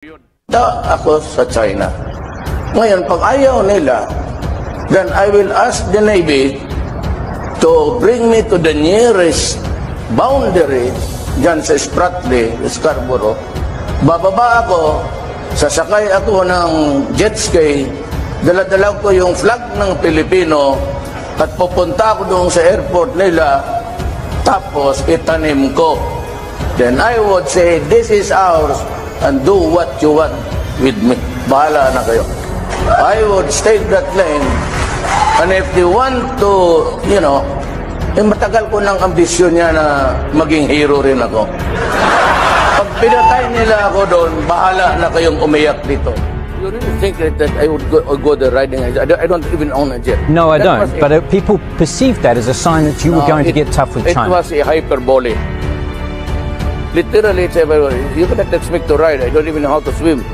Ako sa China. Ngayon, pag ayaw nila, then I will ask the Navy to bring me to the nearest boundary dyan sa Spratly, Scarborough. Bababa ako, sasakay ako ng jet ski, dala-dala ko yung flag ng Pilipino at pupunta ako doon sa airport nila, tapos itanim ko. Then I would say, this is ours and do what you want with me. Bahala na kayo. I would stake that claim, and if they want to, matagal ko ng ambisyon niya na maging hero rin ako. Pag pinatay nila ako doon, bahala na kayong umiyak dito. You really think that I would go the riding? I don't even own a jet. No, I don't. But people perceived that as a sign that you were going to get tough with China. It was a hyperbole. Literally, you cannot expect to ride. I don't even know how to swim.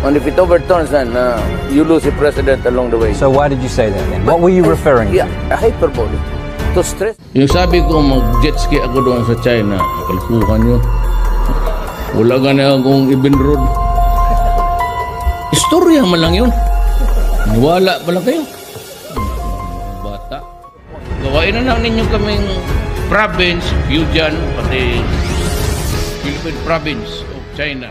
And if it overturns, then you lose the president along the way. So why did you say that then? What were you referring to? Yeah, a hyperbole. To stress. Yung sabi ko mag-jet ski ako doon sa China, kalkuhan nyo. Wala ka na akong ibinroad. Istorya man lang yun. Wala pa lang kayo. Bata. Gawain na lang ninyo kaming province, Fujian, pati Philippine province of China.